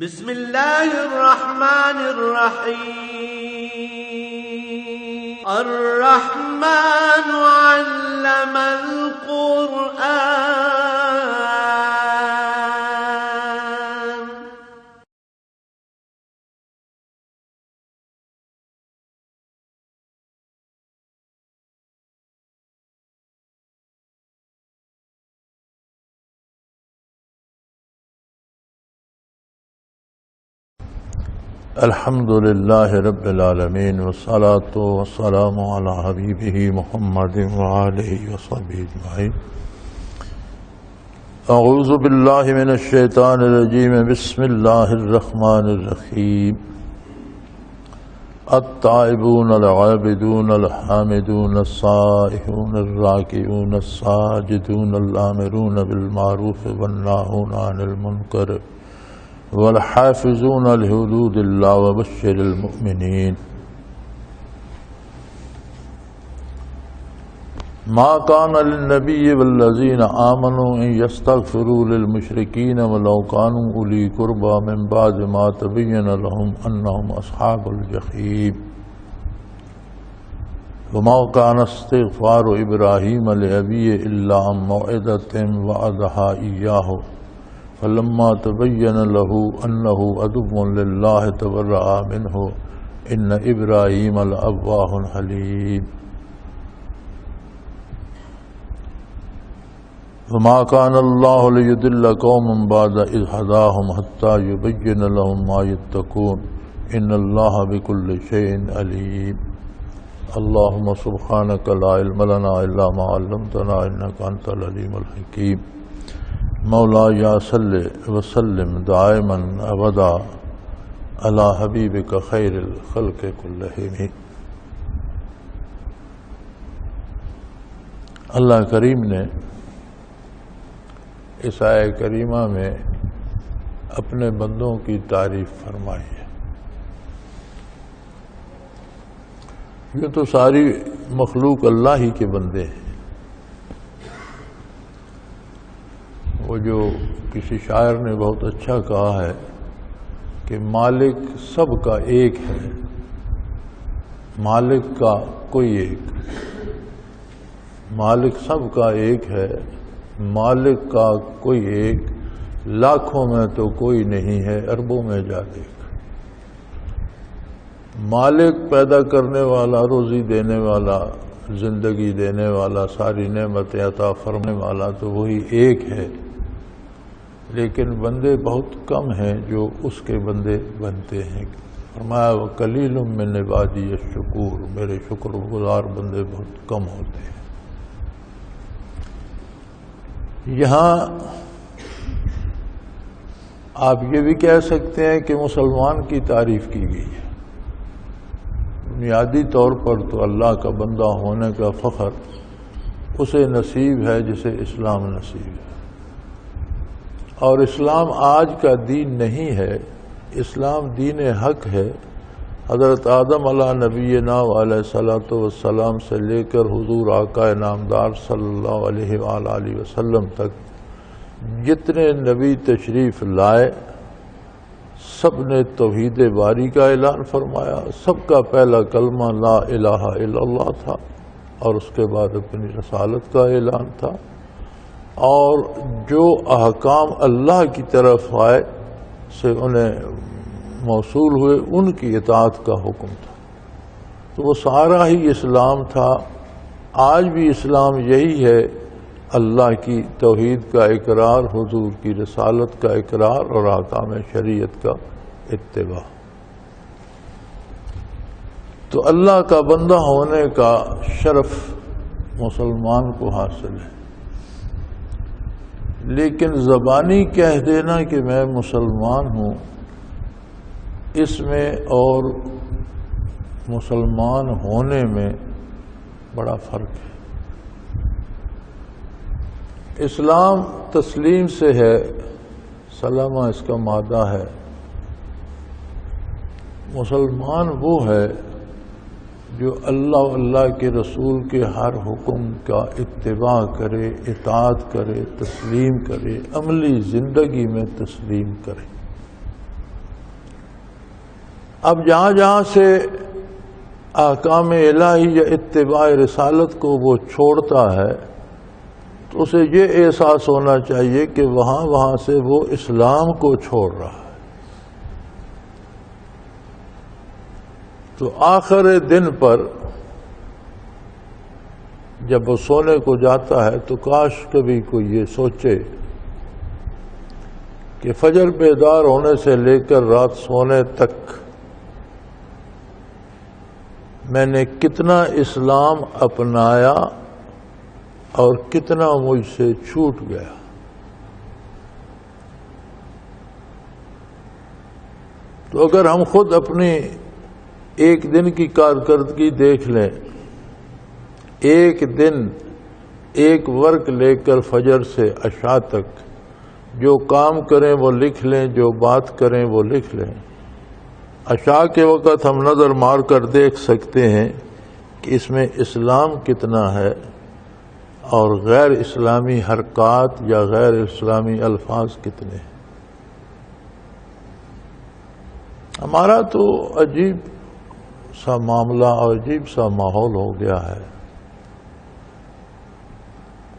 بسم اللہ الرحمن الرحیم الرحمن علم القرآن الحمد للہ رب العالمین والصلاة والسلام علی حبیبہ محمد وآلہ وصحبہ اجمعین۔ اعوذ باللہ من الشیطان الرجیم، بسم اللہ الرحمن الرحیم۔ التائبون العابدون الحامدون السائحون الراکعون الساجدون الآمرون بالمعروف والناہون عن المنکر والحافظون لحدود اللہ وبشر المؤمنین۔ ما كان للنبي والذين آمنوا ان يستغفروا للمشركين ولو كانوا اولي قربى من بعد ما تبين لهم انهم اصحاب الجحيم۔ وما كان استغفار ابراهيم لأبيه الا عن موعظة وعدها اياه فلما تبين له انه عدو لله تبرأ منه ان ابراهيم لأواه حليم۔ وما كان الله ليضل قوما بعد إذ هداهم حتى يبين لهم ما يتقون ان الله بكل شيء عليم۔ اللهم سبحانك لا علم لنا الا ما علمتنا انك انت العليم الحكيم۔ مولایا صلی وسلم دائما ابدا علی حبیبک خیر الخلق کلہم۔ اللہ کریم نے اس آیہ کریمہ میں اپنے بندوں کی تعریف فرمائی ہے۔ یہ تو ساری مخلوق اللہ ہی کے بندے ہیں۔ وہ جو کسی شاعر نے بہت اچھا کہا ہے کہ مالک سب کا ایک ہے، مالک کا کوئی ایک، مالک سب کا ایک ہے، مالک کا کوئی ایک، لاکھوں میں تو کوئی نہیں ہے، اربوں میں جا دیکھ۔ مالک پیدا کرنے والا، روزی دینے والا، زندگی دینے والا، ساری نعمتیں عطا فرمانے والا تو وہی ایک ہے، لیکن بندے بہت کم ہیں جو اس کے بندے بنتے ہیں۔ فرمایا وَقَلِيلٌ مِّنْ عِبَادِيَ الشُّكُورُ، میرے شکر گزار بندے بہت کم ہوتے ہیں۔ یہاں آپ یہ بھی کہہ سکتے ہیں کہ مسلمان کی تعریف کی گئی ہے۔ بنیادی طور پر تو اللہ کا بندہ ہونے کا فخر اسے نصیب ہے جسے اسلام نصیب ہے، اور اسلام آج کا دین نہیں ہے، اسلام دین حق ہے۔ حضرت آدم علیہ نبینا علیہ الصلوۃ والسلام سے لے کر حضور آقا نامدار صلی اللہ علیہ وآلہ وسلم تک جتنے نبی تشریف لائے سب نے توحید باری کا اعلان فرمایا، سب کا پہلا کلمہ لا الہ الا اللہ تھا، اور اس کے بعد اپنی رسالت کا اعلان تھا، اور جو احکام اللہ کی طرف آئے سے انہیں موصول ہوئے ان کی اطاعت کا حکم تھا۔ تو وہ سارا ہی اسلام تھا۔ آج بھی اسلام یہی ہے، اللہ کی توحید کا اقرار، حضور کی رسالت کا اقرار اور احکام شریعت کا اتباع۔ تو اللہ کا بندہ ہونے کا شرف مسلمان کو حاصل ہے، لیکن زبانی کہہ دینا کہ میں مسلمان ہوں، اس میں اور مسلمان ہونے میں بڑا فرق ہے۔ اسلام تسلیم سے ہے، سلامہ اس کا مادہ ہے۔ مسلمان وہ ہے جو اللہ کے رسول کے ہر حکم کا اتباع کرے، اطاعت کرے، تسلیم کرے، عملی زندگی میں تسلیم کرے۔ اب جہاں جہاں سے احکام الہی یا اتباع رسالت کو وہ چھوڑتا ہے تو اسے یہ احساس ہونا چاہیے کہ وہاں سے وہ اسلام کو چھوڑ رہا ہے۔ تو آخر دن پر جب وہ سونے کو جاتا ہے تو کاش کبھی کوئی یہ سوچے کہ فجر بیدار ہونے سے لے کر رات سونے تک میں نے کتنا اسلام اپنایا اور کتنا مجھ سے چھوٹ گیا۔ تو اگر ہم خود اپنی ایک دن کی کارکردگی دیکھ لیں، ایک دن ایک ورک لے کر فجر سے عشاء تک جو کام کریں وہ لکھ لیں، جو بات کریں وہ لکھ لیں۔ عشاء کے وقت ہم نظر مار کر دیکھ سکتے ہیں کہ اس میں اسلام کتنا ہے اور غیر اسلامی حرکات یا غیر اسلامی الفاظ کتنے ہیں۔ ہمارا تو عجیب سا معاملہ اور عجیب سا ماحول ہو گیا ہے۔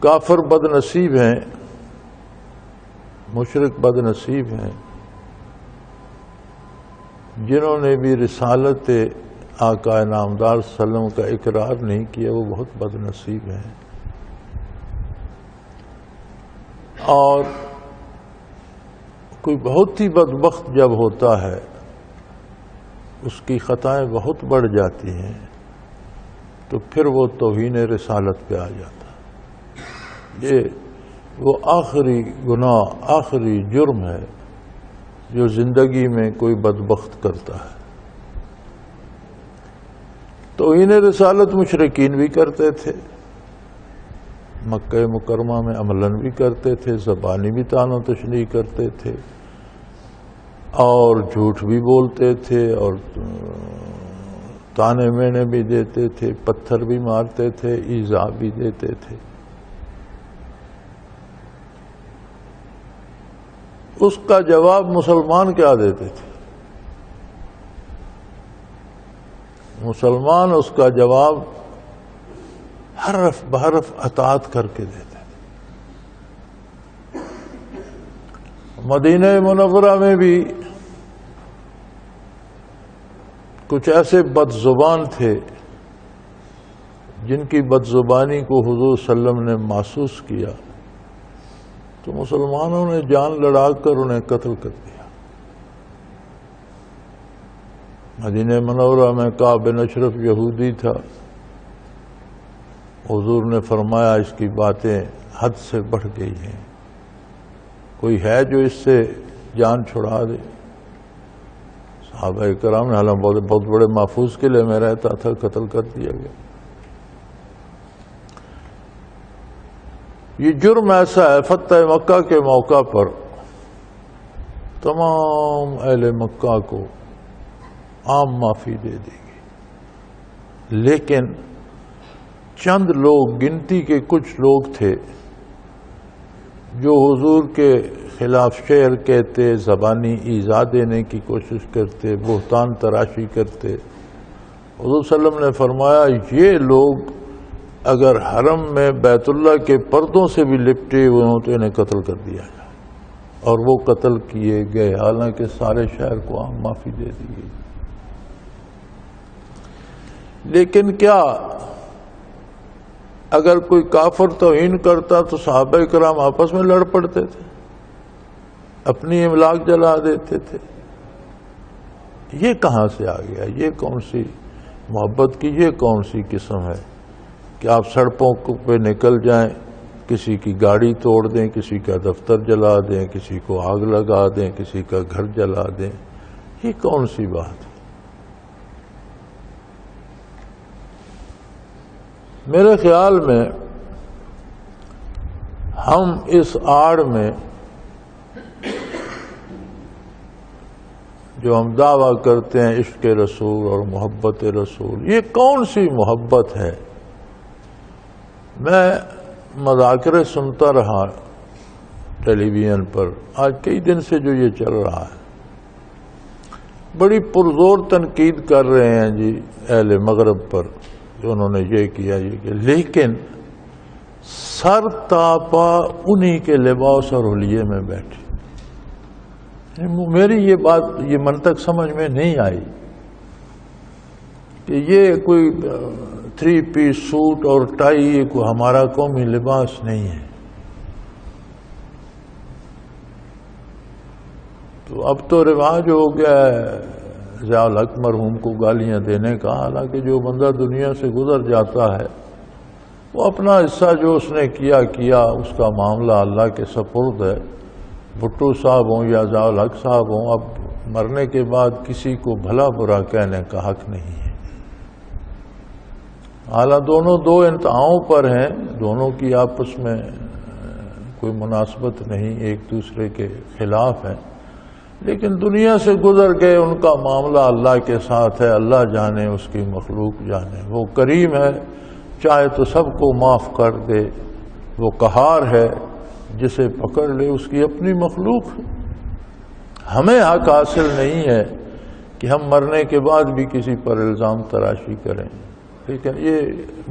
کافر بد نصیب ہیں، مشرک بد نصیب ہیں، جنہوں نے بھی رسالت آقا نامدار صلی اللہ علیہ وسلم کا اقرار نہیں کیا، وہ بہت بد نصیب ہیں۔ اور کوئی بہت ہی بدبخت جب ہوتا ہے اس کی خطائیں بہت بڑھ جاتی ہیں تو پھر وہ توہین رسالت پہ آ جاتا ہے۔ یہ وہ آخری گناہ، آخری جرم ہے جو زندگی میں کوئی بدبخت کرتا ہے۔ توہین رسالت مشرکین بھی کرتے تھے، مکہ مکرمہ میں عملاً بھی کرتے تھے، زبانی بھی طعن و تشنیع کرتے تھے اور جھوٹ بھی بولتے تھے اور تانے مینے بھی دیتے تھے، پتھر بھی مارتے تھے، ایذا بھی دیتے تھے۔ اس کا جواب مسلمان کیا دیتے تھے؟ مسلمان اس کا جواب حرف بحرف اطاعت کر کے دیتے تھے۔ مدینہ منورہ میں بھی کچھ ایسے بد زبان تھے جن کی بد زبانی کو حضور صلی اللہ علیہ وسلم نے محسوس کیا تو مسلمانوں نے جان لڑا کر انہیں قتل کر دیا۔ مدینہ منورہ میں کعب بن اشرف یہودی تھا، حضور نے فرمایا اس کی باتیں حد سے بڑھ گئی ہیں، کوئی ہے جو اس سے جان چھڑا دے؟ صحابہ کرام نے، حالانکہ بہت بڑے محفوظ قلعے میں رہتا تھا، قتل کر دیا گیا۔ یہ جرم ایسا ہے، فتح مکہ کے موقع پر تمام اہل مکہ کو عام معافی دے دی گئی، لیکن چند لوگ، گنتی کے کچھ لوگ تھے جو حضور کے خلاف شعر کہتے، زبانی ایذا دینے کی کوشش کرتے، بہتان تراشی کرتے۔ حضور صلی اللہ علیہ وسلم نے فرمایا یہ لوگ اگر حرم میں بیت اللہ کے پردوں سے بھی لپٹے ہوئے ہوں تو انہیں قتل کر دیا جائے، اور وہ قتل کیے گئے، حالانکہ سارے شہر کو عام معافی دے دی گئی۔ لیکن کیا اگر کوئی کافر توہین کرتا تو صحابہ کرام آپس میں لڑ پڑتے تھے، اپنی املاک جلا دیتے تھے؟ یہ کہاں سے آ گیا؟ یہ کون سی محبت کی یہ کون سی قسم ہے کہ آپ سڑکوں پہ نکل جائیں، کسی کی گاڑی توڑ دیں، کسی کا دفتر جلا دیں، کسی کو آگ لگا دیں، کسی کا گھر جلا دیں؟ یہ کون سی بات ہے؟ میرے خیال میں ہم اس آڑ میں جو ہم دعویٰ کرتے ہیں عشق رسول اور محبت رسول، یہ کون سی محبت ہے؟ میں مذاکرے سنتا رہا ٹیلی ویژن پر، آج کئی دن سے جو یہ چل رہا ہے، بڑی پرزور تنقید کر رہے ہیں جی اہل مغرب پر کہ انہوں نے یہ کیا یہ کیا، لیکن سر تاپا انہی کے لباس اور حلیے میں بیٹھے. میری یہ بات، یہ منطق سمجھ میں نہیں آئی کہ یہ کوئی 3 پیس سوٹ اور ٹائی یہ کوئی ہمارا قومی لباس نہیں ہے. تو اب تو رواج ہو گیا ہے ضیاء الحق مرحوم کو گالیاں دینے کا، حالانکہ جو بندہ دنیا سے گزر جاتا ہے وہ اپنا حصہ جو اس نے کیا اس کا معاملہ اللہ کے سپرد ہے. بھٹو صاحب ہوں یا ضیاء الحق صاحب ہوں، اب مرنے کے بعد کسی کو بھلا برا کہنے کا حق نہیں ہے. حالانکہ دونوں 2 انتہاؤں پر ہیں، دونوں کی آپس میں کوئی مناسبت نہیں، ایک دوسرے کے خلاف ہیں، لیکن دنیا سے گزر گئے، ان کا معاملہ اللہ کے ساتھ ہے. اللہ جانے، اس کی مخلوق جانے. وہ کریم ہے، چاہے تو سب کو معاف کر دے. وہ قہار ہے، جسے پکڑ لے اس کی اپنی مخلوق ہے. ہمیں حق حاصل نہیں ہے کہ ہم مرنے کے بعد بھی کسی پر الزام تراشی کریں. ٹھیک ہے، یہ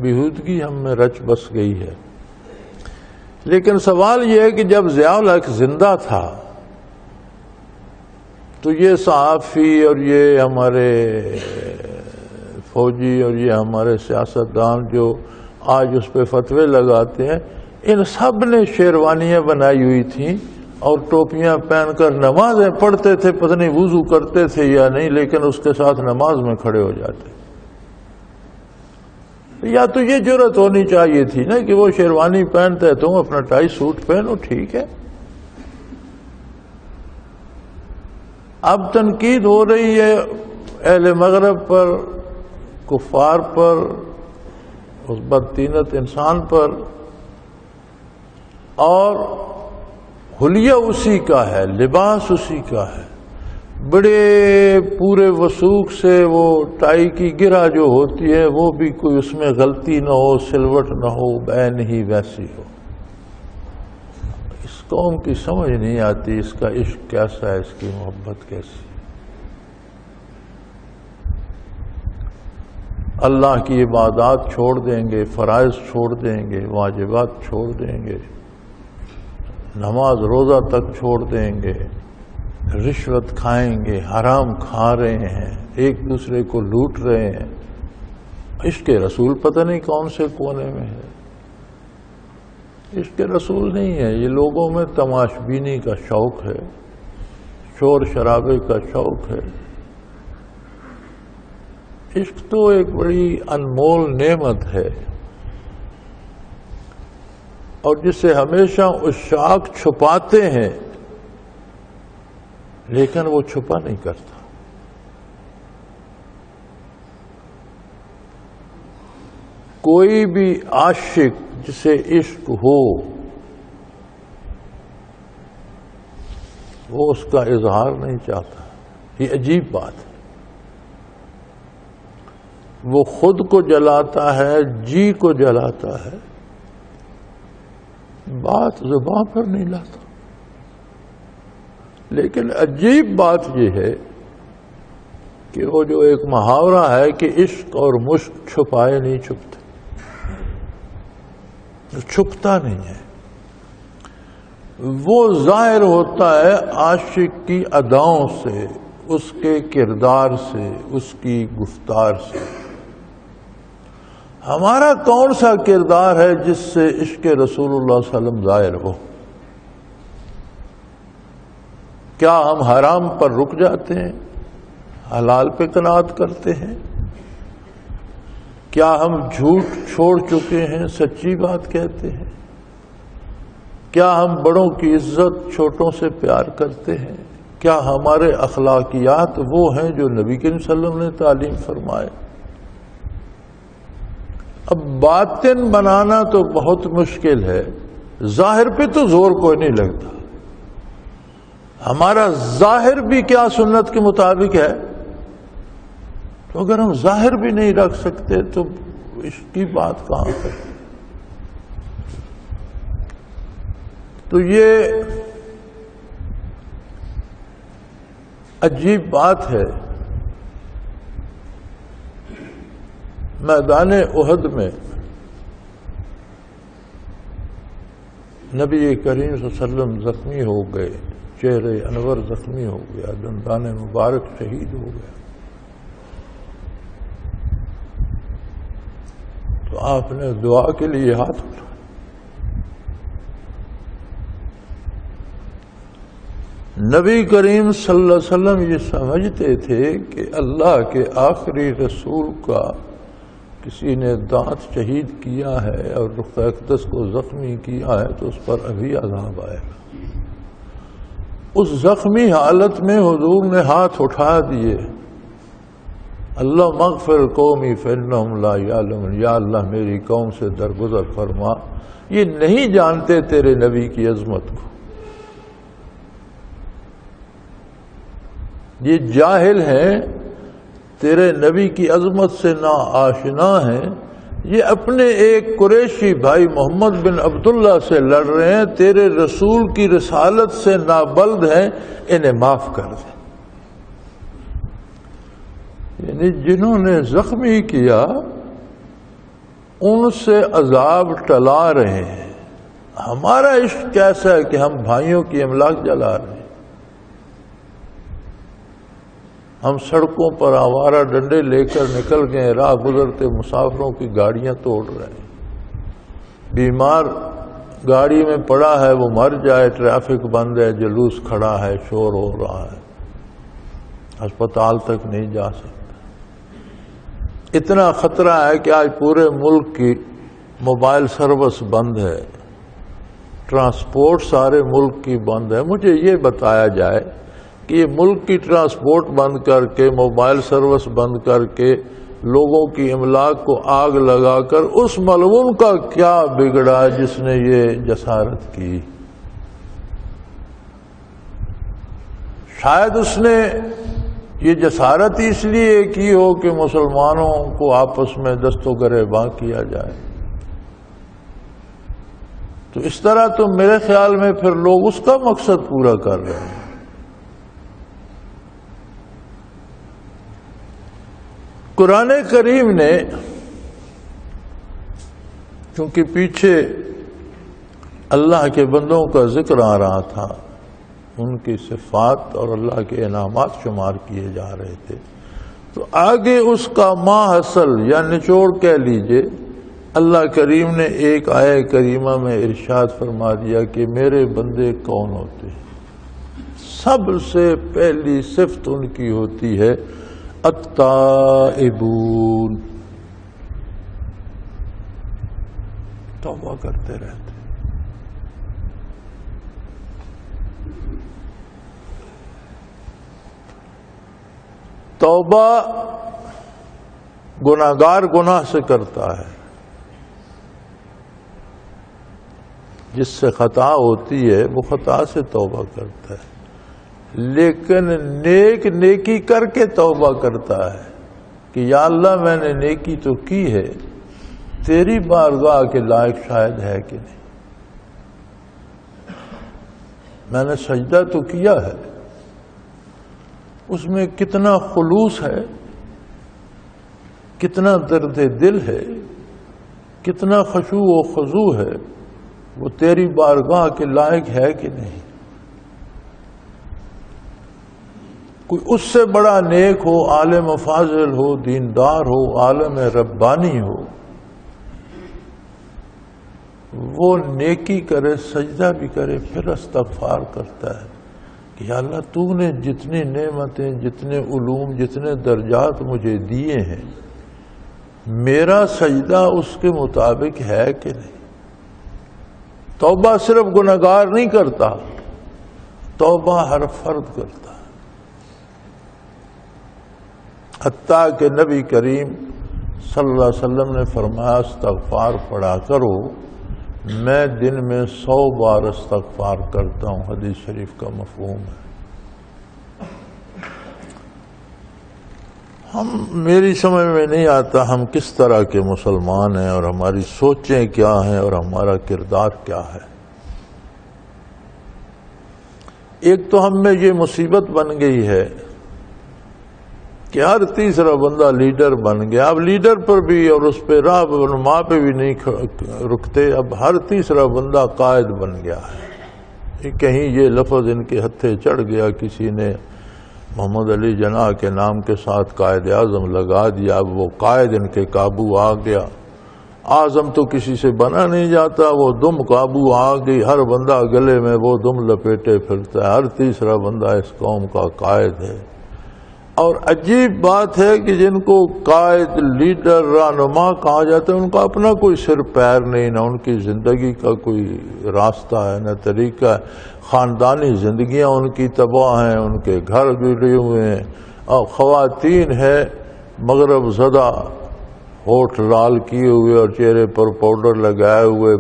بیہودگی ہم میں رچ بس گئی ہے. لیکن سوال یہ ہے کہ جب ضیاء الحق زندہ تھا تو یہ صحافی اور یہ ہمارے فوجی اور یہ ہمارے سیاستدان جو آج اس پہ فتوے لگاتے ہیں، ان سب نے شیروانیاں بنائی ہوئی تھیں اور ٹوپیاں پہن کر نمازیں پڑھتے تھے. پتہ نہیں وضو کرتے تھے یا نہیں، لیکن اس کے ساتھ نماز میں کھڑے ہو جاتے. یا تو یہ جرأت ہونی چاہیے تھی نا کہ وہ شیروانی پہنتے تم اپنا ٹائی سوٹ پہنو، ٹھیک ہے. اب تنقید ہو رہی ہے اہل مغرب پر، کفار پر، اس بدطینت انسان پر، اور حلیہ اسی کا ہے، لباس اسی کا ہے. بڑے پورے وثوق سے وہ ٹائی کی گرہ جو ہوتی ہے وہ بھی کوئی اس میں غلطی نہ ہو، سلوٹ نہ ہو، بین ہی ویسی ہو. اس قوم کی سمجھ نہیں آتی اس کا عشق کیسا ہے، اس کی محبت کیسی. اللہ کی عبادات چھوڑ دیں گے، فرائض چھوڑ دیں گے، واجبات چھوڑ دیں گے، نماز روزہ تک چھوڑ دیں گے، رشوت کھائیں گے، حرام کھا رہے ہیں، ایک دوسرے کو لوٹ رہے ہیں. عشق رسول پتہ نہیں کون سے کونے میں ہے. عشق رسول نہیں ہے، یہ لوگوں میں تماش بینی کا شوق ہے، شور شرابے کا شوق ہے. عشق تو ایک بڑی انمول نعمت ہے، اور جسے ہمیشہ عشاق چھپاتے ہیں لیکن وہ چھپا نہیں کرتا. کوئی بھی عاشق جسے عشق ہو وہ اس کا اظہار نہیں چاہتا. یہ عجیب بات ہے. وہ خود کو جلاتا ہے، جی کو جلاتا ہے، بات زبان پر نہیں لاتا. لیکن عجیب بات یہ ہے کہ وہ جو ایک محاورہ ہے کہ عشق اور مشق چھپائے نہیں چھپتے، چھپتا نہیں ہے. وہ ظاہر ہوتا ہے عاشق کی اداؤں سے، اس کے کردار سے، اس کی گفتار سے. ہمارا کون سا کردار ہے جس سے عشق رسول اللہ صلی اللہ علیہ وسلم ظاہر ہو؟ کیا ہم حرام پر رک جاتے ہیں، حلال پہ قناعت کرتے ہیں؟ کیا ہم جھوٹ چھوڑ چکے ہیں، سچی بات کہتے ہیں؟ کیا ہم بڑوں کی عزت، چھوٹوں سے پیار کرتے ہیں؟ کیا ہمارے اخلاقیات وہ ہیں جو نبی کریم صلی اللہ علیہ وسلم نے تعلیم فرمائے؟ اب باطن بنانا تو بہت مشکل ہے، ظاہر پہ تو زور کوئی نہیں لگتا. ہمارا ظاہر بھی کیا سنت کے مطابق ہے؟ تو اگر ہم ظاہر بھی نہیں رکھ سکتے تو اس کی بات کہاں کریں؟ تو یہ عجیب بات ہے میدان احد میں نبی کریم صلی اللہ علیہ وسلم زخمی ہو گئے، چہرے انور زخمی ہو گیا، دندان مبارک شہید ہو گیا، تو آپ نے دعا کے لیے ہاتھ اٹھایا۔ نبی کریم صلی اللہ علیہ وسلم یہ سمجھتے تھے کہ اللہ کے آخری رسول کا کسی نے دانت شہید کیا ہے اور رخ اقدس کو زخمی کیا ہے تو اس پر ابھی عذاب آئے گا۔ اس زخمی حالت میں حضور نے ہاتھ اٹھا دیے، اللہ مغفر قومی فانہم لا یعلمون، یا اللہ میری قوم سے درگزر فرما، یہ نہیں جانتے تیرے نبی کی عظمت کو، یہ جاہل ہیں، تیرے نبی کی عظمت سے نا آشنا ہیں، یہ اپنے ایک قریشی بھائی محمد بن عبداللہ سے لڑ رہے ہیں، تیرے رسول کی رسالت سے نابلد ہیں، انہیں معاف کر دیں۔ یعنی جنہوں نے زخمی کیا ان سے عذاب ٹلا رہے ہیں۔ ہمارا عشق کیسا ہے کہ ہم بھائیوں کی املاک جلا رہے ہیں، ہم سڑکوں پر آوارہ ڈنڈے لے کر نکل گئے، راہ گزرتے مسافروں کی گاڑیاں توڑ رہے ہیں، بیمار گاڑی میں پڑا ہے وہ مر جائے، ٹریفک بند ہے، جلوس کھڑا ہے، شور ہو رہا ہے، ہسپتال تک نہیں جا سکتا۔ اتنا خطرہ ہے کہ آج پورے ملک کی موبائل سروس بند ہے، ٹرانسپورٹ سارے ملک کی بند ہے۔ مجھے یہ بتایا جائے کہ یہ ملک کی ٹرانسپورٹ بند کر کے، موبائل سروس بند کر کے، لوگوں کی املاک کو آگ لگا کر اس ملعون کا کیا بگڑا جس نے یہ جسارت کی؟ شاید اس نے یہ جسارت اس لیے کی ہو کہ مسلمانوں کو آپس میں دست و گریباں کیا جائے۔ تو اس طرح تو میرے خیال میں پھر لوگ اس کا مقصد پورا کر رہے ہیں۔ قرآن کریم نے چونکہ پیچھے اللہ کے بندوں کا ذکر آ رہا تھا، ان کی صفات اور اللہ کے انعامات شمار کیے جا رہے تھے، تو آگے اس کا ماحصل یا نچوڑ کہہ لیجئے، اللہ کریم نے ایک آیہ کریمہ میں ارشاد فرما دیا کہ میرے بندے کون ہوتے ہیں۔ سب سے پہلی صفت ان کی ہوتی ہے التائبون، توبہ کرتے رہتے۔ توبہ گناہگار گناہ سے کرتا ہے، جس سے خطا ہوتی ہے وہ خطا سے توبہ کرتا ہے، لیکن نیکی کر کے توبہ کرتا ہے کہ یا اللہ میں نے نیکی تو کی ہے، تیری بارگاہ کے لائق شاید ہے کہ نہیں، میں نے سجدہ تو کیا ہے، اس میں کتنا خلوص ہے، کتنا درد دل ہے، کتنا خشوع و خضوع ہے، وہ تیری بارگاہ کے لائق ہے کہ نہیں۔ کوئی اس سے بڑا نیک ہو، عالم فاضل ہو، دیندار ہو، عالم ربانی ہو، وہ نیکی کرے، سجدہ بھی کرے، پھر استغفار کرتا ہے کہ یا اللہ تو نے جتنی نعمتیں، جتنے علوم، جتنے درجات مجھے دیے ہیں، میرا سجدہ اس کے مطابق ہے کہ نہیں۔ توبہ صرف گنہگار نہیں کرتا، توبہ ہر فرد کرتا ہے، حتیٰ کہ نبی کریم صلی اللہ علیہ وسلم نے فرمایا استغفار پڑھا کرو، میں دن میں 100 بار استغفار کرتا ہوں، حدیث شریف کا مفہوم ہے۔ میری سمجھ میں نہیں آتا ہم کس طرح کے مسلمان ہیں، اور ہماری سوچیں کیا ہیں، اور ہمارا کردار کیا ہے۔ ایک تو ہم میں یہ مصیبت بن گئی ہے کہ ہر تیسرا بندہ لیڈر بن گیا. اب لیڈر پر بھی اور اس پہ راہنما پہ بھی نہیں رکتے، اب ہر تیسرا بندہ قائد بن گیا ہے. کہیں یہ لفظ ان کے ہتھے چڑھ گیا، کسی نے محمد علی جناح کے نام کے ساتھ قائد اعظم لگا دیا، اب وہ قائد ان کے قابو آ گیا. اعظم تو کسی سے بنا نہیں جاتا، وہ دم قابو آ گئی، ہر بندہ گلے میں وہ دم لپیٹے پھرتا ہے، ہر تیسرا بندہ اس قوم کا قائد ہے. اور عجیب بات ہے کہ جن کو قائد، لیڈر، رہنما کہا جاتا ہے، ان کا اپنا کوئی سر پیر نہیں، نہ ان کی زندگی کا کوئی راستہ ہے، نہ طریقہ ہے. خاندانی زندگیاں ان کی تباہ ہیں، ان کے گھر گرے ہوئے ہیں. اور خواتین ہے مغرب زدہ، ہونٹ لال کیے ہوئے اور چہرے پر پاؤڈر لگائے ہوئے،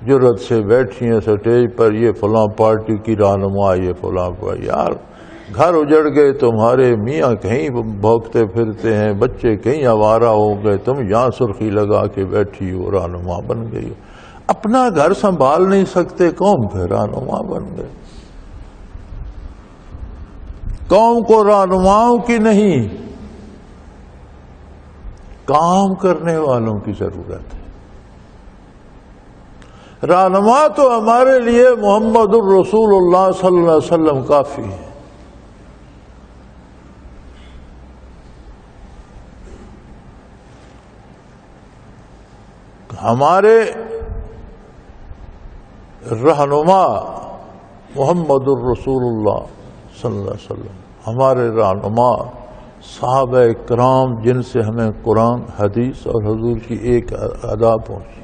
جرأت سے بیٹھی ہیں سٹیج پر، یہ فلاں پارٹی کی رہنما، یہ فلاں پر. یار گھر اجڑ گئے تمہارے، میاں کہیں بھوکتے پھرتے ہیں، بچے کہیں آوارہ ہو گئے، تم یہاں سرخی لگا کے بیٹھی ہو، رہنما بن گئی. اپنا گھر سنبھال نہیں سکتے، قوم کے رہنما بن گئے. قوم کو رہنماؤں کی نہیں، کام کرنے والوں کی ضرورت ہے. رہنما تو ہمارے لیے محمد الرسول اللہ صلی اللہ علیہ وسلم کافی ہے. ہمارے رہنما محمد الرسول اللہ صلی اللہ علیہ وسلم، ہمارے رہنما صحابہ کرام جن سے ہمیں قرآن، حدیث اور حضور کی ایک ادا پہنچی.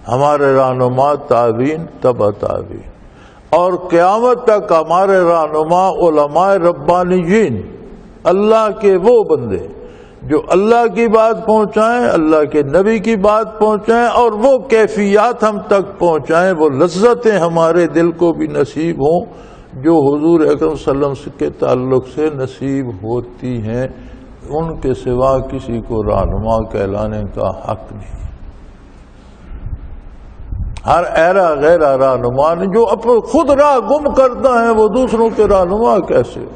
ہمارے رہنما تابعین، تبع تابعین، اور قیامت تک ہمارے رہنما علماء ربانیین، اللہ کے وہ بندے جو اللہ کی بات پہنچائیں، اللہ کے نبی کی بات پہنچائیں، اور وہ کیفیات ہم تک پہنچائیں، وہ لذتیں ہمارے دل کو بھی نصیب ہوں جو حضور اکرم صلی اللہ علیہ وسلم کے تعلق سے نصیب ہوتی ہیں. ان کے سوا کسی کو رہنما کہلانے کا حق نہیں. ہر ایرا غیرہ رہنما نہیں. جو خود راہ گم کرتا ہے وہ دوسروں کے رہنما کیسے ہو؟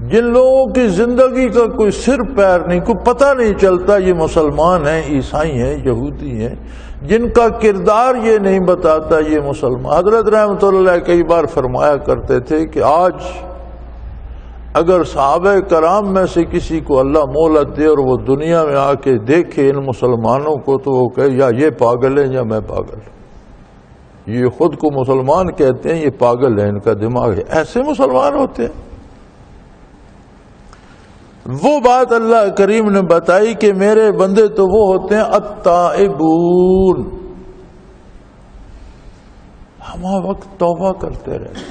جن لوگوں کی زندگی کا کوئی سر پیر نہیں، کوئی پتہ نہیں چلتا یہ مسلمان ہیں، عیسائی ہیں، یہودی ہیں، جن کا کردار یہ نہیں بتاتا یہ مسلمان. حضرت رحمۃ اللہ کئی بار فرمایا کرتے تھے کہ آج اگر صحابہ کرام میں سے کسی کو اللہ مہلت دے اور وہ دنیا میں آ کے دیکھے ان مسلمانوں کو، تو وہ کہے یا یہ پاگل ہے یا میں پاگل ہوں. یہ خود کو مسلمان کہتے ہیں، یہ پاگل ہے، ان کا دماغ ہے. ایسے مسلمان ہوتے ہیں. وہ بات اللہ کریم نے بتائی کہ میرے بندے تو وہ ہوتے ہیں التائبون، ہم وقت توبہ کرتے رہتے،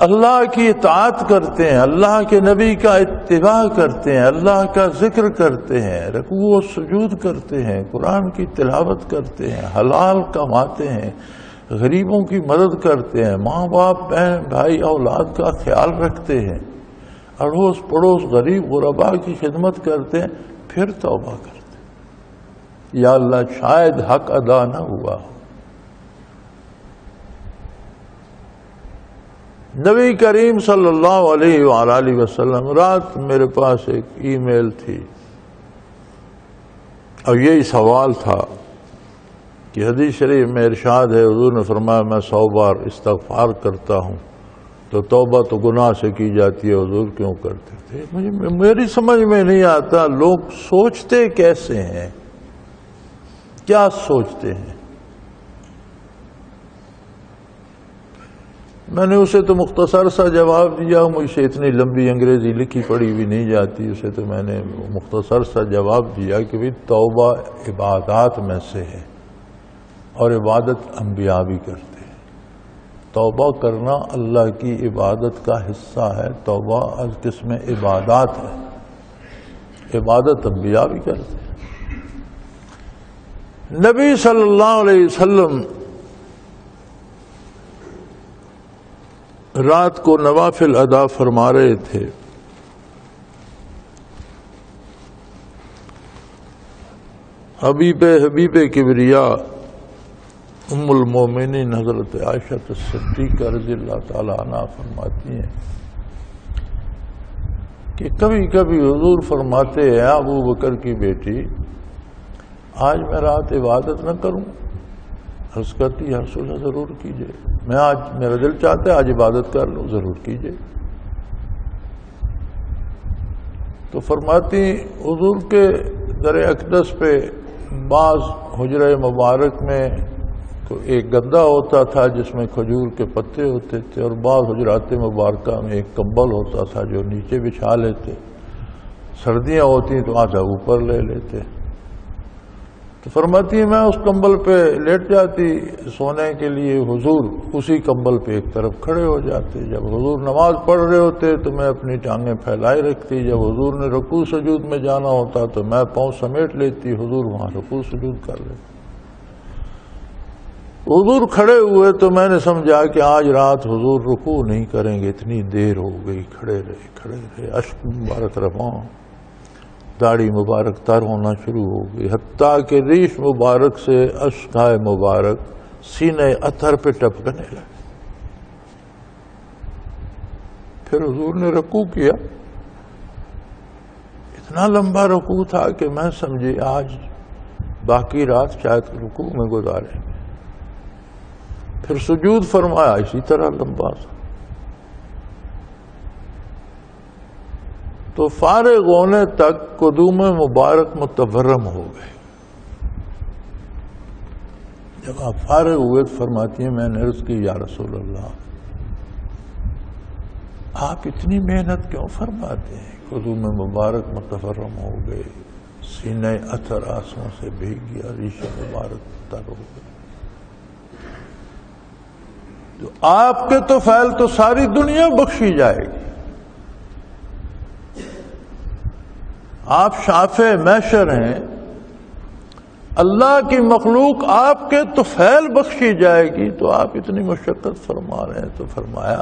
اللہ کی اطاعت کرتے ہیں، اللہ کے نبی کا اتباع کرتے ہیں، اللہ کا ذکر کرتے ہیں، رکوع و سجود کرتے ہیں، قرآن کی تلاوت کرتے ہیں، حلال کماتے ہیں، غریبوں کی مدد کرتے ہیں، ماں باپ، بہن بھائی، اولاد کا خیال رکھتے ہیں، اڑوس پڑوس غریب غربا کی خدمت کرتے ہیں، پھر توبہ کرتے ہیں. یا اللہ شاید حق ادا نہ ہوا. نبی کریم صلی اللہ علیہ وآلہ وسلم، رات میرے پاس ایک ای میل تھی اور یہی سوال تھا کہ حدیث شریف میں ارشاد ہے، حضور نے فرمایا میں 100 بار استغفار کرتا ہوں تو توبہ تو گناہ سے کی جاتی ہے، حضور کیوں کرتے تھے؟ میری سمجھ میں نہیں آتا لوگ سوچتے کیسے ہیں، کیا سوچتے ہیں. میں نے اسے تو مختصر سا جواب دیا، مجھ سے اتنی لمبی انگریزی لکھی پڑھی بھی نہیں جاتی، اسے تو میں نے مختصر سا جواب دیا کہ بھی توبہ عبادات میں سے ہے اور عبادت انبیاء بھی کرتے ہیں. توبہ کرنا اللہ کی عبادت کا حصہ ہے. توبہ از قسم عبادات ہے، عبادت انبیاء بھی کرتے ہیں. نبی صلی اللہ علیہ وسلم رات کو نوافل ادا فرما رہے تھے. حبیب کبریا ام المومنین حضرت عائشہ صدیقہ رضی اللہ تعالی عنہا فرماتی ہیں کہ کبھی کبھی حضور فرماتے ہیں ابو بکر کی بیٹی آج میں رات عبادت نہ کروں؟ عرض کرتی یا رسول اللہ ضرور کیجئے، میں آج میرا دل چاہتا ہے آج عبادت کر لوں، ضرور کیجئے۔ تو فرماتی حضور کے در اقدس پہ بعض حجرہ مبارک میں ایک گدا ہوتا تھا جس میں کھجور کے پتے ہوتے تھے، اور بعض حجرات مبارکہ میں ایک کمبل ہوتا تھا جو نیچے بچھا لیتے، سردیاں ہوتی تو آدھا اوپر لے لیتے۔ تو فرماتی ہے میں اس کمبل پہ لیٹ جاتی سونے کے لیے، حضور اسی کمبل پہ ایک طرف کھڑے ہو جاتے۔ جب حضور نماز پڑھ رہے ہوتے تو میں اپنی ٹانگیں پھیلائے رکھتی، جب حضور نے رکوع سجود میں جانا ہوتا تو میں پاؤں سمیٹ لیتی، حضور وہاں رکوع سجود کر لیتے۔ حضور کھڑے ہوئے تو میں نے سمجھا کہ آج رات حضور رکوع نہیں کریں گے، اتنی دیر ہو گئی، کھڑے رہے، اشک مبارک رواں، داڑھی مبارک تر ہونا شروع ہو گئی، حتیٰ کہ ریش مبارک سے اشکائے مبارک سینے اتھر پہ ٹپکنے لگے۔ پھر حضور نے رکوع کیا، اتنا لمبا رکوع تھا کہ میں سمجھی آج باقی رات شاید رکوع میں گزاریں گے۔ پھر سجود فرمایا، اسی طرح لمبا تھا۔ تو فارغ ہونے تک قدوم مبارک متورم ہو گئے۔ جب آپ فارغ ہوئے تو فرماتی ہیں میں نے عرض کی یا رسول اللہ آپ اتنی محنت کیوں فرماتے ہیں؟ قدوم مبارک متورم ہو گئے، سینے اتھر آنسوں سے بھیگ گیا، ریش مبارک تر ہو گئے۔ تو آپ کے تو فعل تو ساری دنیا بخشی جائے گی، آپ شافع محشر ہیں، اللہ کی مخلوق آپ کے تو فعل بخشی جائے گی، تو آپ اتنی مشقت فرما رہے ہیں۔ تو فرمایا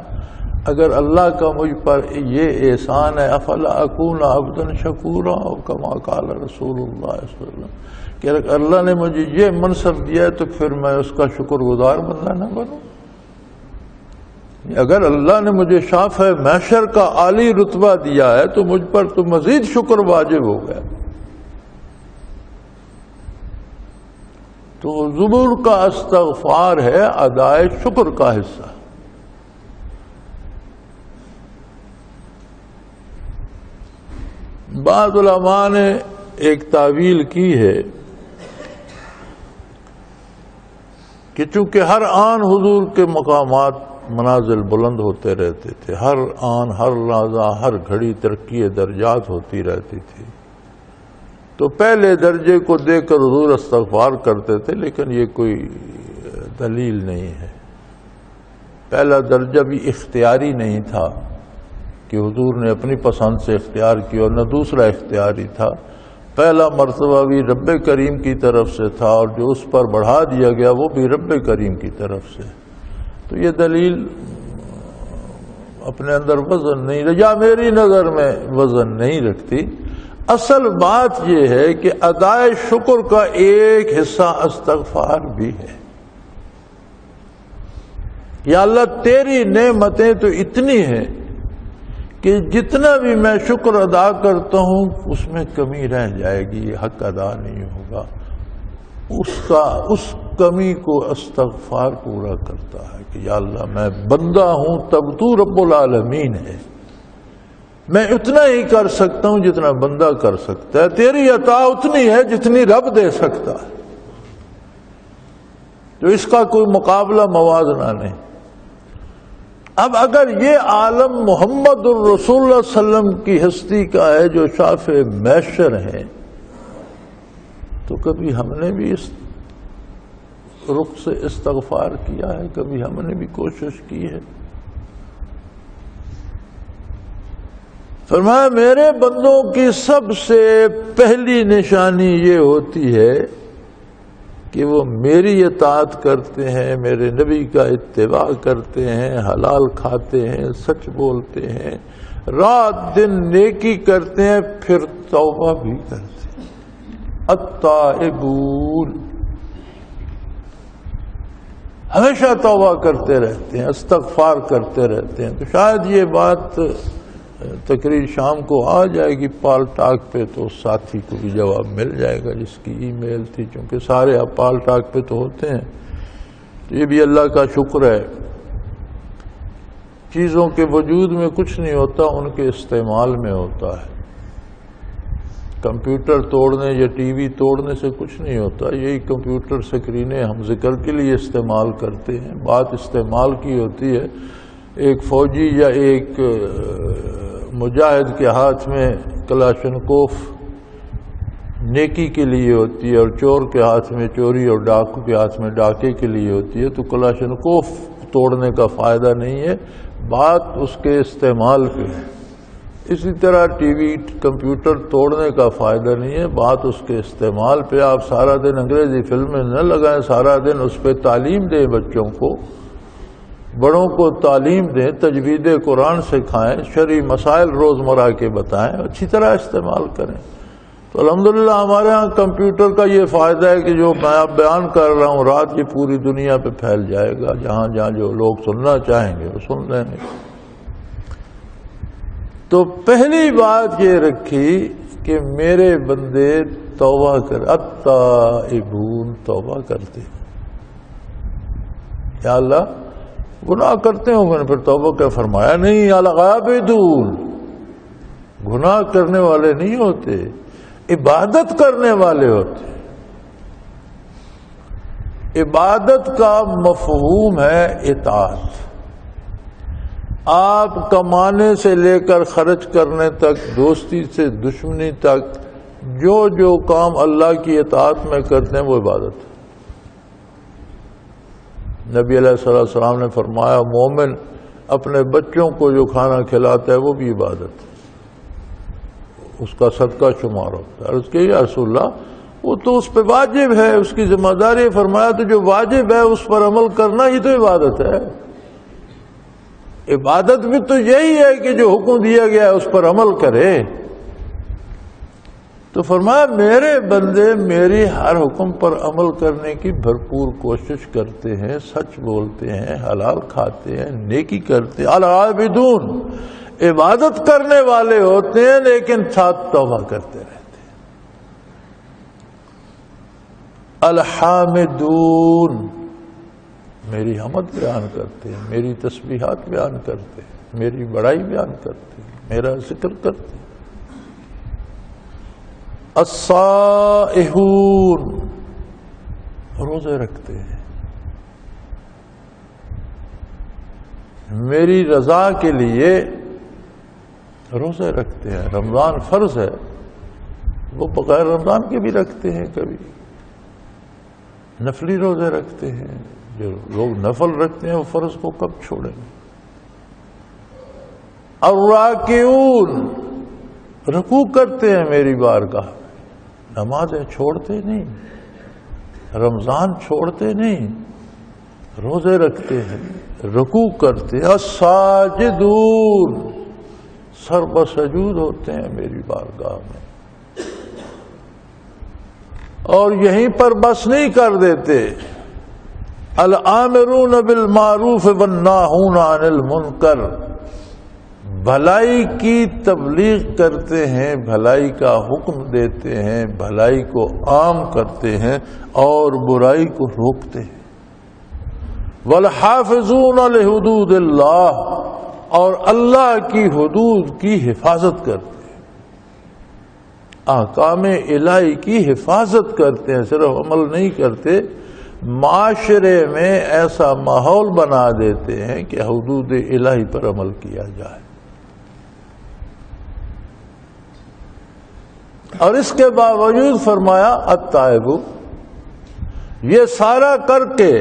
اگر اللہ کا مجھ پر یہ احسان ہے افلا اکون عبدا شکورا، کما قال رسول اللہ صلی اللہ علیہ وسلم، کہ اگر اللہ نے مجھے یہ منصب دیا ہے تو پھر میں اس کا شکر گزار بندہ نہ بنوں؟ اگر اللہ نے مجھے شافع محشر کا عالی رتبہ دیا ہے تو مجھ پر تو مزید شکر واجب ہو گیا۔ تو ظہور کا استغفار ہے ادائے شکر کا حصہ۔ بعض علماء نے ایک تعویل کی ہے کہ چونکہ ہر آن حضور کے مقامات منازل بلند ہوتے رہتے تھے، ہر آن ہر لحظہ ہر گھڑی ترقی درجات ہوتی رہتی تھی، تو پہلے درجے کو دیکھ کر حضور استغفار کرتے تھے، لیکن یہ کوئی دلیل نہیں ہے۔ پہلا درجہ بھی اختیاری نہیں تھا کہ حضور نے اپنی پسند سے اختیار کیا، اور نہ دوسرا اختیاری تھا۔ پہلا مرتبہ بھی رب کریم کی طرف سے تھا، اور جو اس پر بڑھا دیا گیا وہ بھی رب کریم کی طرف سے۔ تو یہ دلیل اپنے اندر وزن نہیں، یا میری نظر میں وزن نہیں رکھتی۔ اصل بات یہ ہے کہ ادائے شکر کا ایک حصہ استغفار بھی ہے۔ یا اللہ تیری نعمتیں تو اتنی ہیں کہ جتنا بھی میں شکر ادا کرتا ہوں اس میں کمی رہ جائے گی، یہ حق ادا نہیں ہوگا۔ اس کمی کو استغفار پورا کرتا ہے کہ یا اللہ میں بندہ ہوں تب تو رب العالمین ہے، میں اتنا ہی کر سکتا ہوں جتنا بندہ کر سکتا ہے، تیری عطا اتنی ہے جتنی رب دے سکتا ہے، تو اس کا کوئی مقابلہ موازنہ نہیں۔ اب اگر یہ عالم محمد الرسول اللہ صلی اللہ علیہ وسلم کی ہستی کا ہے جو شافع محشر ہیں، تو کبھی ہم نے بھی اس رخ سے استغفار کیا ہے؟ کبھی ہم نے بھی کوشش کی ہے؟ فرمایا میرے بندوں کی سب سے پہلی نشانی یہ ہوتی ہے کہ وہ میری اطاعت کرتے ہیں، میرے نبی کا اتباع کرتے ہیں، حلال کھاتے ہیں، سچ بولتے ہیں، رات دن نیکی کرتے ہیں، پھر توبہ بھی کرتے ہیں۔ التائبون، ہمیشہ توبہ کرتے رہتے ہیں، استغفار کرتے رہتے ہیں۔ تو شاید یہ بات تقریر شام کو آ جائے گی پال ٹاک پہ، تو ساتھی کو بھی جواب مل جائے گا جس کی ای میل تھی، چونکہ سارے اب پال ٹاک پہ تو ہوتے ہیں۔ تو یہ بھی اللہ کا شکر ہے، چیزوں کے وجود میں کچھ نہیں ہوتا، ان کے استعمال میں ہوتا ہے۔ کمپیوٹر توڑنے یا ٹی وی توڑنے سے کچھ نہیں ہوتا، یہی کمپیوٹر سکرینیں ہم ذکر کے لیے استعمال کرتے ہیں۔ بات استعمال کی ہوتی ہے، ایک فوجی یا ایک مجاہد کے ہاتھ میں کلاشنکوف نیکی کے لیے ہوتی ہے، اور چور کے ہاتھ میں چوری، اور ڈاکو کے ہاتھ میں ڈاکے کے لیے ہوتی ہے۔ تو کلاشنکوف توڑنے کا فائدہ نہیں ہے، بات اس کے استعمال پہ ہے۔ اسی طرح ٹی وی کمپیوٹر توڑنے کا فائدہ نہیں ہے، بات اس کے استعمال پہ۔ آپ سارا دن انگریزی فلمیں نہ لگائیں، سارا دن اس پہ تعلیم دیں، بچوں کو، بڑوں کو تعلیم دیں، تجوید قرآن سکھائیں، شرعی مسائل روزمرہ کے بتائیں، اچھی طرح استعمال کریں۔ تو الحمدللہ ہمارے ہاں کمپیوٹر کا یہ فائدہ ہے کہ جو میں اب بیان کر رہا ہوں رات یہ پوری دنیا پہ پھیل جائے گا، جہاں جہاں جو لوگ سننا چاہیں گے وہ سن لیں گے۔ تو پہلی بات یہ رکھی کہ میرے بندے توبہ کر، التائبون، توبہ کرتے ہیں۔ یا اللہ گناہ کرتے ہوں گے، پھر توبہ کیا فرمایا؟ نہیں، العابدون، گناہ کرنے والے نہیں ہوتے، عبادت کرنے والے ہوتے۔ عبادت کا مفہوم ہے اطاعت۔ آپ کمانے سے لے کر خرچ کرنے تک، دوستی سے دشمنی تک، جو کام اللہ کی اطاعت میں کرتے ہیں وہ عبادت ہے۔ نبی علیہ السلام نے فرمایا مومن اپنے بچوں کو جو کھانا کھلاتا ہے وہ بھی عبادت ہے، اس کا صدقہ شمار ہوتا ہے۔ اس کے یا رسول اللہ وہ تو اس پہ واجب ہے، اس کی ذمہ داری۔ فرمایا تو جو واجب ہے اس پر عمل کرنا ہی تو عبادت ہے۔ عبادت بھی تو یہی ہے کہ جو حکم دیا گیا ہے اس پر عمل کرے۔ تو فرمایا میرے بندے میری ہر حکم پر عمل کرنے کی بھرپور کوشش کرتے ہیں، سچ بولتے ہیں، حلال کھاتے ہیں، نیکی کرتے ہیں۔ العابدون، عبادت کرنے والے ہوتے ہیں لیکن ساتھ توبہ کرتے رہتے ہیں۔ الحامدون، میری حمد بیان کرتے ہیں، میری تسبیحات بیان کرتے ہیں، میری بڑائی بیان کرتے ہیں، میرا ذکر کرتے ہیں۔ الصائحون، روزے رکھتے ہیں، میری رضا کے لیے روزے رکھتے ہیں۔ رمضان فرض ہے، وہ بغیر رمضان کے بھی رکھتے ہیں، کبھی نفلی روزے رکھتے ہیں۔ جو لوگ نفل رکھتے ہیں وہ فرض کو کب چھوڑیں گے؟ الراکعون، رکوع کرتے ہیں میری بارگاہ، نمازیں چھوڑتے نہیں، رمضان چھوڑتے نہیں، روزے رکھتے ہیں، رکوع کرتے ہیں۔ الساجدون، سر بسجود ہوتے ہیں میری بارگاہ میں، اور یہیں پر بس نہیں کر دیتے۔ الآمرون بالمعروف والناہون عن المنکر، بھلائی کی تبلیغ کرتے ہیں، بھلائی کا حکم دیتے ہیں، بھلائی کو عام کرتے ہیں اور برائی کو روکتے ہیں۔ والحافظون لحدود اللہ، اور اللہ کی حدود کی حفاظت کرتے ہیں، احکام الہی کی حفاظت کرتے ہیں، صرف عمل نہیں کرتے، معاشرے میں ایسا ماحول بنا دیتے ہیں کہ حدود الہی پر عمل کیا جائے۔ اور اس کے باوجود فرمایا التائب، یہ سارا کر کے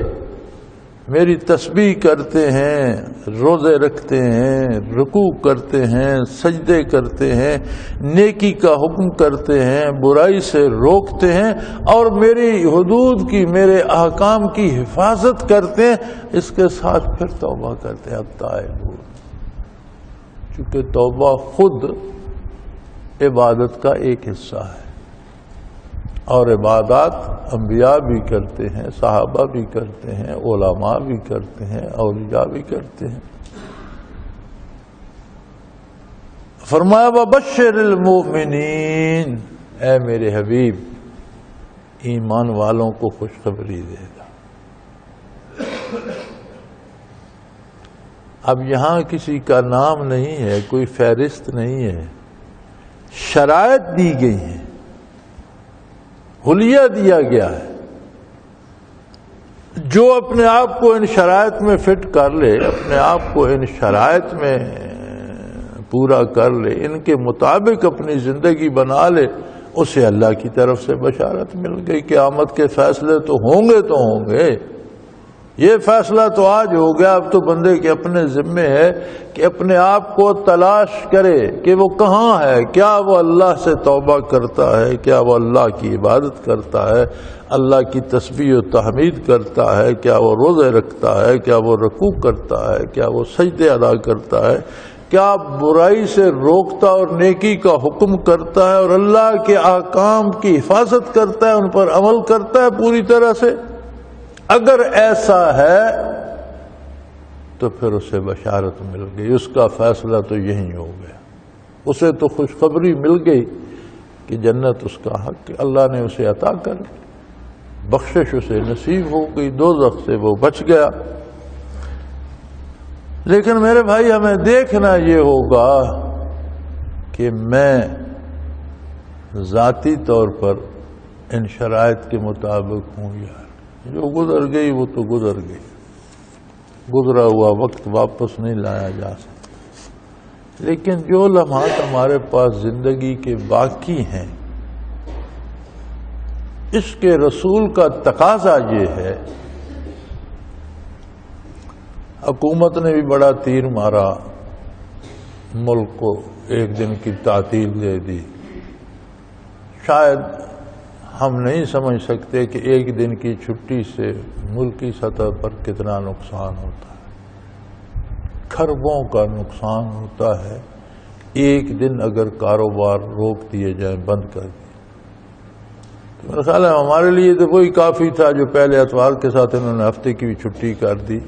میری تسبیح کرتے ہیں، روزے رکھتے ہیں، رکوع کرتے ہیں، سجدے کرتے ہیں، نیکی کا حکم کرتے ہیں، برائی سے روکتے ہیں، اور میری حدود کی، میرے احکام کی حفاظت کرتے ہیں، اس کے ساتھ پھر توبہ کرتے ہیں۔ التائب، چونکہ توبہ خود عبادت کا ایک حصہ ہے، اور عبادات انبیاء بھی کرتے ہیں، صحابہ بھی کرتے ہیں، علماء بھی کرتے ہیں، اولیاء بھی کرتے ہیں۔ فرمایا وَبَشِّرِ الْمُؤْمِنِينَ، اے میرے حبیب ایمان والوں کو خوشخبری دے گا۔ اب یہاں کسی کا نام نہیں ہے، کوئی فہرست نہیں ہے، شرائط دی گئی ہیں، حلیہ دیا گیا ہے۔ جو اپنے آپ کو ان شرائط میں فٹ کر لے، اپنے آپ کو ان شرائط میں پورا کر لے، ان کے مطابق اپنی زندگی بنا لے، اسے اللہ کی طرف سے بشارت مل گئی۔ قیامت کے فیصلے تو ہوں گے، یہ فیصلہ تو آج ہو گیا۔ اب تو بندے کے اپنے ذمے ہے کہ اپنے آپ کو تلاش کرے کہ وہ کہاں ہے، کیا وہ اللہ سے توبہ کرتا ہے، کیا وہ اللہ کی عبادت کرتا ہے، اللہ کی تسبیح و تحمید کرتا ہے، کیا وہ روزے رکھتا ہے، کیا وہ رکوع کرتا ہے، کیا وہ سجدے ادا کرتا ہے، کیا برائی سے روکتا اور نیکی کا حکم کرتا ہے اور اللہ کے احکام کی حفاظت کرتا ہے، ان پر عمل کرتا ہے پوری طرح سے۔ اگر ایسا ہے تو پھر اسے بشارت مل گئی، اس کا فیصلہ تو یہی ہو گیا، اسے تو خوشخبری مل گئی کہ جنت اس کا حق ہے، اللہ نے اسے عطا کر دی، بخشش اسے نصیب ہو گئی، دوزخ سے وہ بچ گیا۔ لیکن میرے بھائی ہمیں دیکھنا یہ ہوگا کہ میں ذاتی طور پر ان شرائط کے مطابق ہوں یا جو گزر گئی وہ تو گزر گئی، گزرا ہوا وقت واپس نہیں لایا جا سکتا، لیکن جو لمحات ہمارے پاس زندگی کے باقی ہیں، اس کے رسول کا تقاضا یہ ہے۔ حکومت نے بھی بڑا تیر مارا، ملک کو ایک دن کی تعطیل دے دی۔ شاید ہم نہیں سمجھ سکتے کہ ایک دن کی چھٹی سے ملکی سطح پر کتنا نقصان ہوتا ہے، کھربوں کا نقصان ہوتا ہے۔ ایک دن اگر کاروبار روک دیے جائیں، بند کر دیے، تو میرا خیال ہے ہمارے لیے تو وہی کافی تھا جو پہلے اتوار کے ساتھ انہوں نے ہفتے کی بھی چھٹی کر دی۔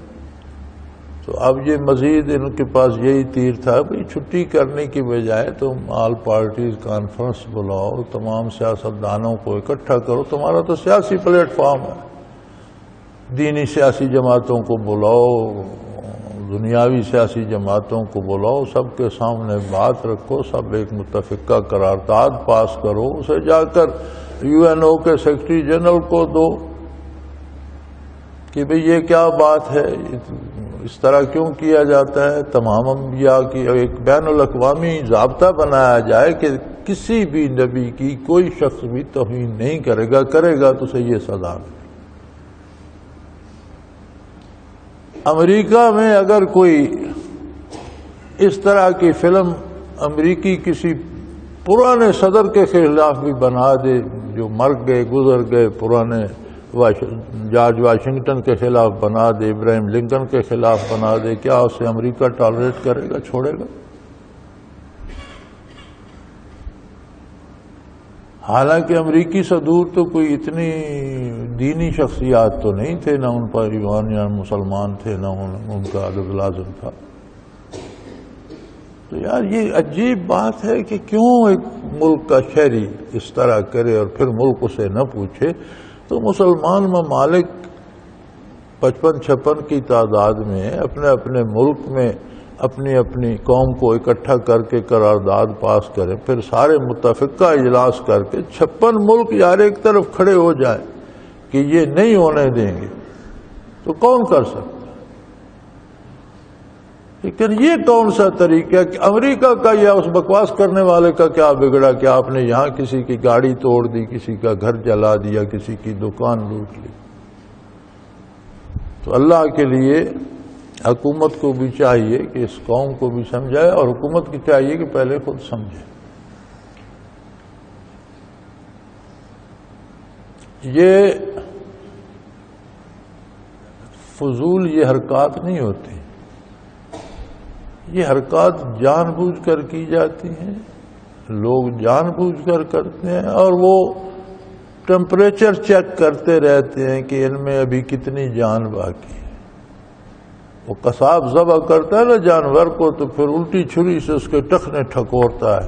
تو اب یہ مزید ان کے پاس یہی تیر تھا، بھئی چھٹی کرنے کی بجائے تم آل پارٹیز کانفرنس بلاؤ، تمام سیاستدانوں کو اکٹھا کرو، تمہارا تو سیاسی پلیٹ فارم ہے، دینی سیاسی جماعتوں کو بلاؤ، دنیاوی سیاسی جماعتوں کو بلاؤ، سب کے سامنے بات رکھو، سب ایک متفقہ قرارداد پاس کرو، اسے جا کر UN کے سیکرٹری جنرل کو دو کہ بھئی یہ کیا بات ہے، اس طرح کیوں کیا جاتا ہے۔ تمام انبیاء کی ایک بین الاقوامی ضابطہ بنایا جائے کہ کسی بھی نبی کی کوئی شخص بھی توہین نہیں کرے گا، کرے گا تو اسے یہ سزا ملے۔ امریکہ میں اگر کوئی اس طرح کی فلم امریکی کسی پرانے صدر کے خلاف بھی بنا دے، جو مر گئے گزر گئے، پرانے جارج واشنگٹن کے خلاف بنا دے، ابراہیم لنکن کے خلاف بنا دے، کیا اسے امریکہ ٹالریٹ کرے گا، چھوڑے گا؟ حالانکہ امریکی صدور تو کوئی اتنی دینی شخصیات تو نہیں تھے، نہ ان پر ایمان یا مسلمان تھے، نہ ان کا عدد لازم تھا۔ تو یار یہ عجیب بات ہے کہ کیوں ایک ملک کا شہری اس طرح کرے اور پھر ملک اسے نہ پوچھے۔ تو مسلمان ممالک 55-56 کی تعداد میں اپنے اپنے ملک میں اپنی اپنی قوم کو اکٹھا کر کے قرارداد پاس کریں، پھر سارے متفقہ اجلاس کر کے 56 ملک یار ایک طرف کھڑے ہو جائیں کہ یہ نہیں ہونے دیں گے، تو کون کر سکتا؟ لیکن یہ کون سا طریقہ ہے کہ امریکہ کا یا اس بکواس کرنے والے کا کیا بگڑا کہ آپ نے یہاں کسی کی گاڑی توڑ دی، کسی کا گھر جلا دیا، کسی کی دکان لوٹ لی؟ تو اللہ کے لیے حکومت کو بھی چاہیے کہ اس قوم کو بھی سمجھائے، اور حکومت کی چاہیے کہ پہلے خود سمجھے۔ یہ فضول یہ حرکات نہیں ہوتی، یہ حرکات جان بوجھ کر کی جاتی ہیں، لوگ جان بوجھ کر کرتے ہیں، اور وہ ٹمپریچر چیک کرتے رہتے ہیں کہ ان میں ابھی کتنی جان باقی ہے۔ وہ قصاب ذبح کرتا ہے نا جانور کو تو پھر الٹی چھری سے اس کے ٹخنے ٹھکورتا ہے،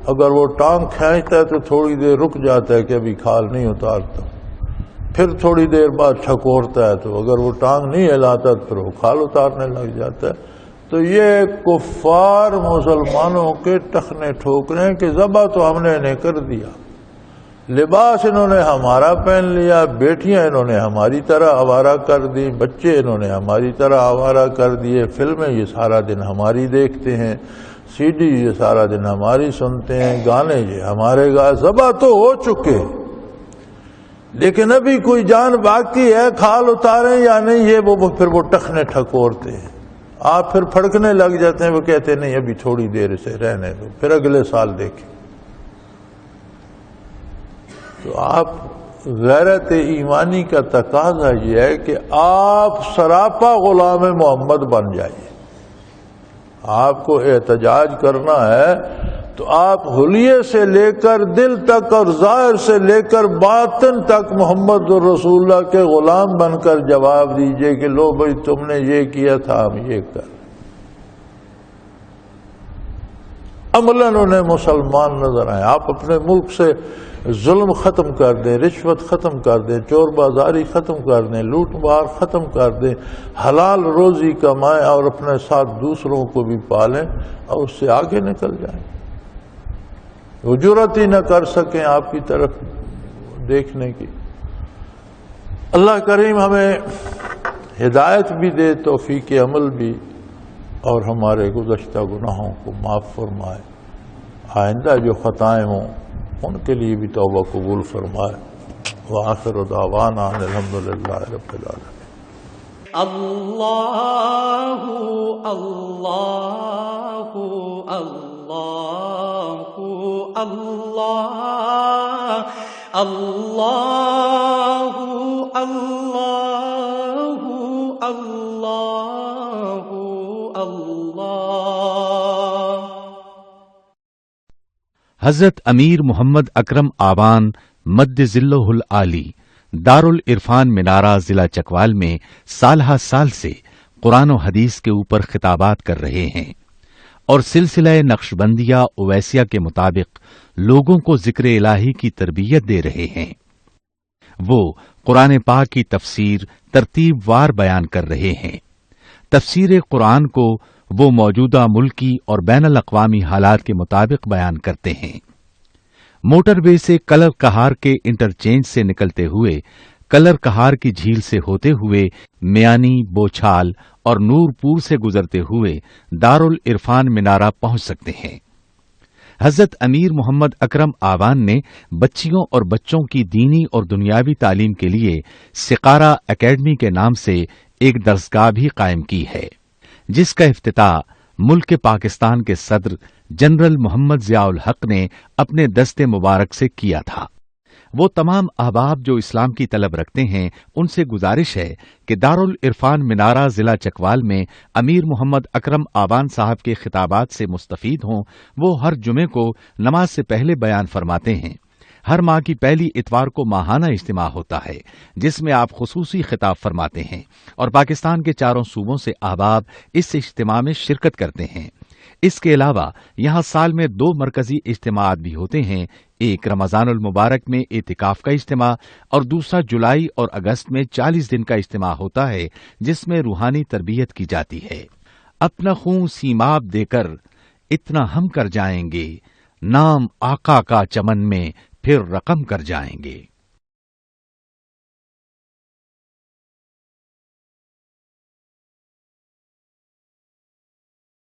اگر وہ ٹانگ کھینچتا ہے تو تھوڑی دیر رک جاتا ہے کہ ابھی کھال نہیں اتارتا، پھر تھوڑی دیر بعد ٹھکورتا ہے، تو اگر وہ ٹانگ نہیں ہلاتا تو پھر وہ کھال اتارنے لگ جاتا ہے۔ تو یہ کفار مسلمانوں کے ٹخنے ٹھوک رہے ہیں کہ ذبح تو ہم نے انہیں کر دیا، لباس انہوں نے ہمارا پہن لیا، بیٹیاں انہوں نے ہماری طرح آوارہ کر دی، بچے انہوں نے ہماری طرح آوارہ کر دیے، فلمیں یہ سارا دن ہماری دیکھتے ہیں، سی ڈی یہ سارا دن ہماری سنتے ہیں، گانے یہ ہمارے گا۔ ذبح تو ہو چکے لیکن ابھی کوئی جان باقی ہے، کھال اتاریں یا نہیں، یہ وہ پھر وہ ٹخنے ٹھکورتے ہیں، آپ پھر پھڑکنے لگ جاتے ہیں، وہ کہتے ہیں نہیں ابھی تھوڑی دیر سے رہنے دو، پھر اگلے سال دیکھیں۔ تو آپ غیرت ایمانی کا تقاضا یہ ہے کہ آپ سراپا غلام محمد بن جائیے۔ آپ کو احتجاج کرنا ہے تو آپ حلیے سے لے کر دل تک اور ظاہر سے لے کر باطن تک محمد رسول اللہ کے غلام بن کر جواب دیجئے کہ لو بھائی تم نے یہ کیا تھا، ہم یہ کر۔ عملاً انہیں مسلمان نظر آئے۔ آپ اپنے ملک سے ظلم ختم کر دیں، رشوت ختم کر دیں، چور بازاری ختم کر دیں، لوٹ مار ختم کر دیں، حلال روزی کمائیں اور اپنے ساتھ دوسروں کو بھی پالیں اور اس سے آگے نکل جائیں۔ وہ جرات ہی نہ کر سکیں آپ کی طرف دیکھنے کی۔ اللہ کریم ہمیں ہدایت بھی دے، توفیق عمل بھی، اور ہمارے گزشتہ گناہوں کو معاف فرمائے، آئندہ جو خطائیں ہوں ان کے لیے بھی توبہ قبول فرمائے۔ وآخر دعوانا ان الحمدللہ رب العالمین۔ اللہ اللہ اللہ اللہ اللہ اللہ اللہ اللہ۔ حضرت امیر محمد اکرم آوان مد ذلہ العالی دارالعرفان منارہ ضلع چکوال میں سالہ سال سے قرآن و حدیث کے اوپر خطابات کر رہے ہیں اور سلسلہ نقشبندیہ اویسیہ کے مطابق لوگوں کو ذکر الہی کی تربیت دے رہے ہیں۔ وہ قرآن پاک کی تفسیر ترتیب وار بیان کر رہے ہیں۔ تفسیر قرآن کو وہ موجودہ ملکی اور بین الاقوامی حالات کے مطابق بیان کرتے ہیں۔ موٹر وے سے کلر کہار کے انٹرچینج سے نکلتے ہوئے کلر کہار کی جھیل سے ہوتے ہوئے میانی، بوچھال اور نورپور سے گزرتے ہوئے دارالعرفان منارہ پہنچ سکتے ہیں۔ حضرت امیر محمد اکرم آوان نے بچیوں اور بچوں کی دینی اور دنیاوی تعلیم کے لیے سقارہ اکیڈمی کے نام سے ایک درسگاہ بھی قائم کی ہے، جس کا افتتاح ملک پاکستان کے صدر جنرل محمد ضیاء الحق نے اپنے دست مبارک سے کیا تھا۔ وہ تمام احباب جو اسلام کی طلب رکھتے ہیں ان سے گزارش ہے کہ دارالعرفان منارہ ضلع چکوال میں امیر محمد اکرم آوان صاحب کے خطابات سے مستفید ہوں۔ وہ ہر جمعے کو نماز سے پہلے بیان فرماتے ہیں۔ ہر ماہ کی پہلی اتوار کو ماہانہ اجتماع ہوتا ہے جس میں آپ خصوصی خطاب فرماتے ہیں اور پاکستان کے چاروں صوبوں سے احباب اس اجتماع میں شرکت کرتے ہیں۔ اس کے علاوہ یہاں سال میں 2 مرکزی اجتماعات بھی ہوتے ہیں، ایک رمضان المبارک میں اعتکاف کا اجتماع اور دوسرا جولائی اور اگست میں 40 دن کا اجتماع ہوتا ہے جس میں روحانی تربیت کی جاتی ہے۔ اپنا خون سیماب دے کر اتنا ہم کر جائیں گے، نام آقا کا چمن میں پھر رقم کر جائیں گے۔